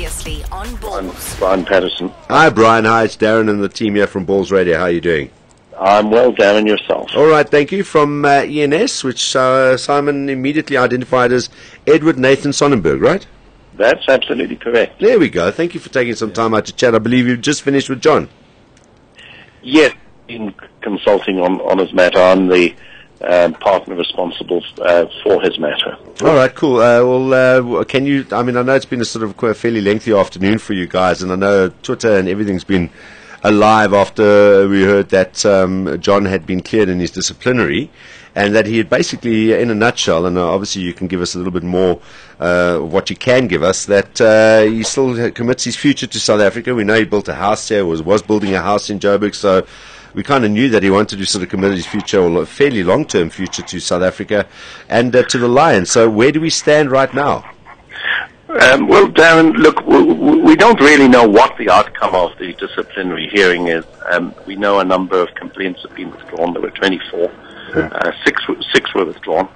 Previously on Balls. I'm Brian Patterson. Hi, Brian. Hi, it's Darren and the team here from Balls Radio. How are you doing? I'm well, Darren, yourself. All right, thank you. From ENS, which Simon immediately identified as Edward Nathan Sonnenberg, right? That's absolutely correct. There we go. Thank you for taking some time out to chat. I believe you've just finished with John. Yes, in consulting on his matter. I'm the partner responsible for his matter. All right, cool. Can you, I know it's been a sort of quite a fairly lengthy afternoon for you guys, and I know Twitter and everything's been alive after we heard that John had been cleared in his disciplinary, and that he had basically, in a nutshell, and obviously you can give us a little bit more what you can give us, that he still commits his future to South Africa. We know he built a house there, was building a house in Joburg, so we kind of knew that he wanted to sort of commit his future, or a fairly long-term future, to South Africa and to the Lions. So where do we stand right now? Well, Darren, look, we don't really know what the outcome of the disciplinary hearing is. We know a number of complaints have been withdrawn. There were 24. Six were withdrawn.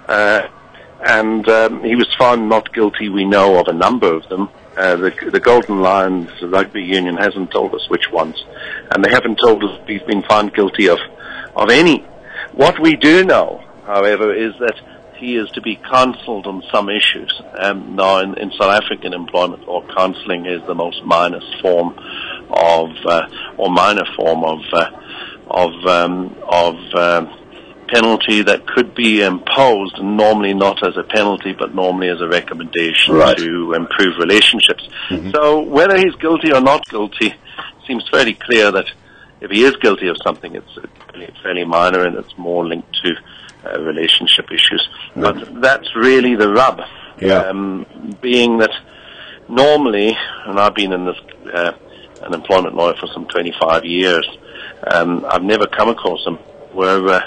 And he was found not guilty. We know of a number of them. The Golden Lions Rugby Union hasn't told us which ones. And they haven't told us if he's been found guilty of any. What we do know, however, is that he is to be counselled on some issues. Now, in South African employment law, counselling is the most minor form of penalty that could be imposed, and normally not as a penalty, but normally as a recommendation to improve relationships. Mm-hmm. So whether he's guilty or not guilty, seems fairly clear that if he is guilty of something, it's fairly minor and it's more linked to relationship issues. Mm-hmm. But that's really the rub. Yeah. Being that normally, and I've been in this an employment lawyer for some 25 years, I've never come across them where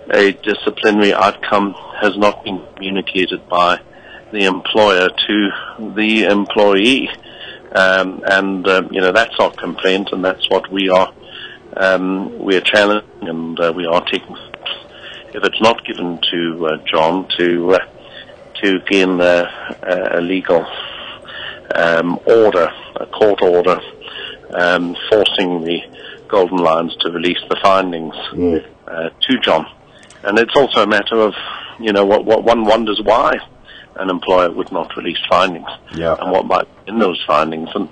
a disciplinary outcome has not been communicated by the employer to the employee. That's our complaint, and that's what we are challenging, and we are taking. If it's not given to John to gain a legal order, a court order, forcing the Golden Lions to release the findings to John. And it's also a matter of, what one wonders why an employer would not release findings, and what might be in those findings. And,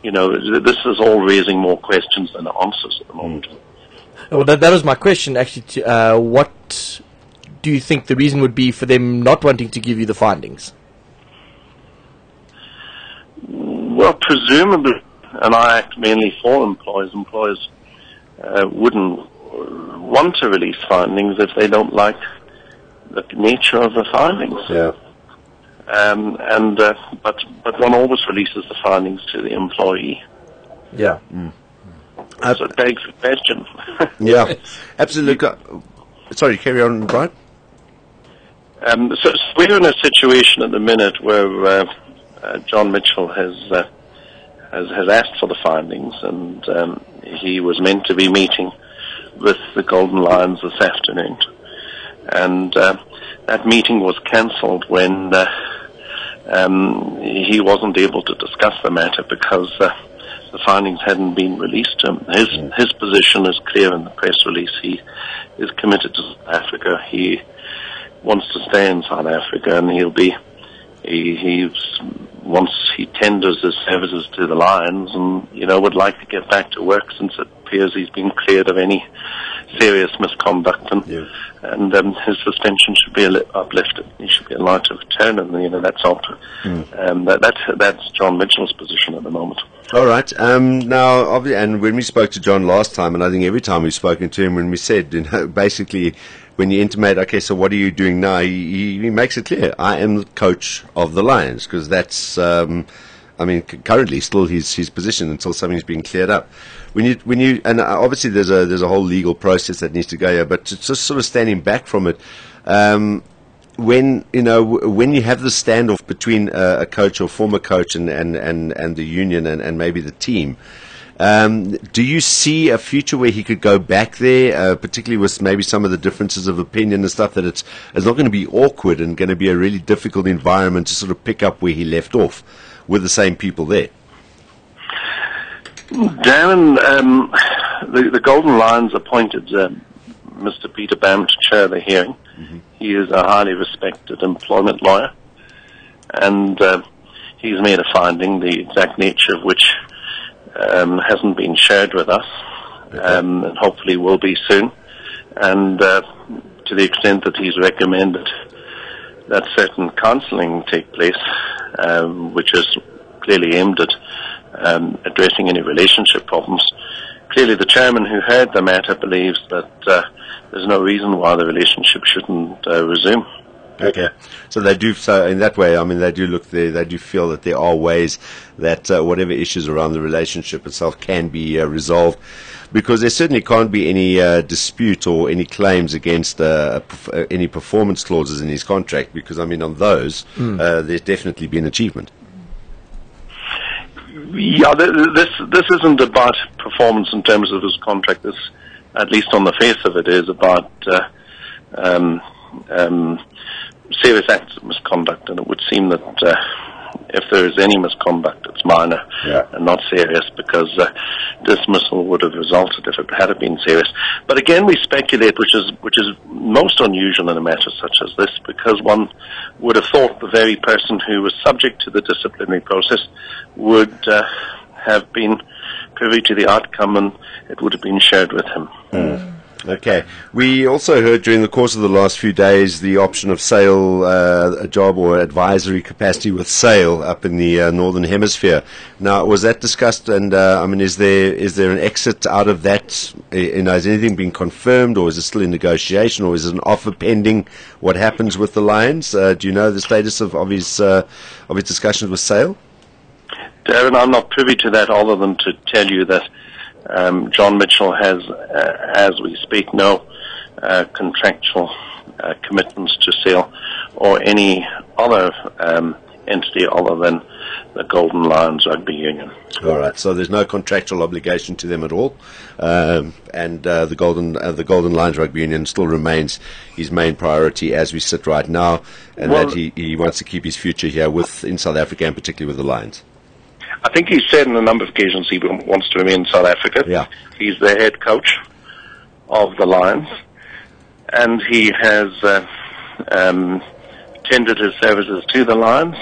this is all raising more questions than answers at the moment. Well, that was my question, actually. What do you think the reason would be for them not wanting to give you the findings? Well, presumably, and I act mainly for employers wouldn't want to release findings if they don't like the nature of the findings. Yeah. But one always releases the findings to the employee. Yeah. So it begs the question. Yeah, absolutely. Sorry, carry on, Brian. So we're in a situation at the minute where John Mitchell has asked for the findings, and he was meant to be meeting with the Golden Lions this afternoon, and that meeting was cancelled when he wasn't able to discuss the matter because the findings hadn't been released to him. His position is clear in the press release. He is committed to South Africa. He wants to stay in South Africa, and once he tenders his services to the Lions, and would like to get back to work since it appears he's been cleared of any serious misconduct, and his suspension should be uplifted. He should be allowed to return, and that's up. That's John Mitchell's position at the moment. All right. Now, obviously, and when we spoke to John last time, and I think every time we've spoken to him, when we said, basically, when you intimate, okay, so what are you doing now? He makes it clear. I am the coach of the Lions, because that's, currently still his position until something's been cleared up. And obviously there's a whole legal process that needs to go here, but just sort of standing back from it, when you have the standoff between a coach or former coach and the union and maybe the team, do you see a future where he could go back there, particularly with maybe some of the differences of opinion and stuff, that it's not going to be awkward and going to be a really difficult environment to sort of pick up where he left off? with the same people there? Darren, the Golden Lions appointed Mr. Peter Bam to chair the hearing. He is a highly respected employment lawyer, and he's made a finding, the exact nature of which hasn't been shared with us, and hopefully will be soon. And to the extent that he's recommended that certain counselling take place, which is clearly aimed at addressing any relationship problems. Clearly the chairman who heard the matter believes that there's no reason why the relationship shouldn't resume. Okay. So they do, so in that way, I mean, they do look there, they do feel that there are ways that whatever issues around the relationship itself can be resolved, because there certainly can't be any dispute or any claims against any performance clauses in his contract, because, I mean, on those, there's definitely been achievement. Yeah, this isn't about performance in terms of his contract. This, at least on the face of it, is about serious acts of misconduct, and it would seem that if there is any misconduct, it's minor and not serious, because dismissal would have resulted if it had been serious. But again, we speculate, which is most unusual in a matter such as this, because one would have thought the very person who was subject to the disciplinary process would have been privy to the outcome, and it would have been shared with him. Okay. We also heard during the course of the last few days the option of SAIL, a job or advisory capacity with SAIL up in the Northern Hemisphere. Now, was that discussed, and I mean, is there an exit out of that? Has anything been confirmed, or is it still in negotiation, or is it an offer pending? What happens with the Lions? Do you know the status of his discussions with SAIL? Darren, I'm not privy to that, other than to tell you that John Mitchell has, as we speak, no contractual commitments to SAIL or any other entity other than the Golden Lions Rugby Union. All right, so there's no contractual obligation to them at all, and the Golden Lions Rugby Union still remains his main priority as we sit right now, and that he wants to keep his future here in South Africa, and particularly with the Lions. I think he's said on a number of occasions he wants to remain in South Africa. Yeah. He's the head coach of the Lions, and he has tendered his services to the Lions.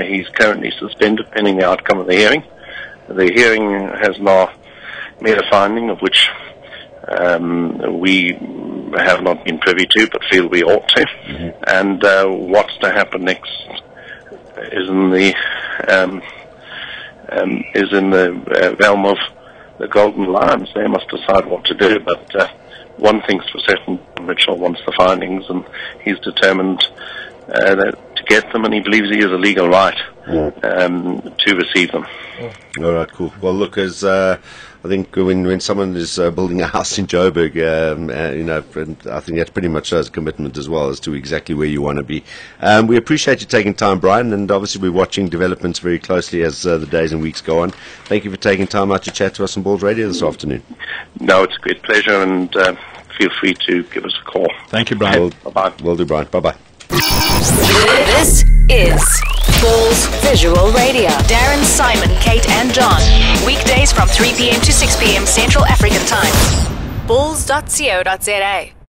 He's currently suspended pending the outcome of the hearing. The hearing has now made a finding of which we have not been privy to, but feel we ought to. And what's to happen next is in the realm of the Golden Lions. They must decide what to do, but one thing's for certain, Mitchell wants the findings, and he's determined to get them, and he believes he has a legal right to receive them. All right, cool. Well, look, as I think when someone is building a house in Joburg, I think that's pretty much a commitment as well as to exactly where you want to be. We appreciate you taking time, Brian, and obviously we're watching developments very closely as the days and weeks go on. Thank you for taking time out to chat to us on Balls Radio this afternoon. No, it's a great pleasure, and feel free to give us a call. Thank you, Brian. Bye-bye. Will do, Brian. Bye-bye. This is Balls Visual Radio. Darren, Simon, Kate and John. Weekdays from 3 p.m. to 6 p.m. Central African Time. Balls.co.za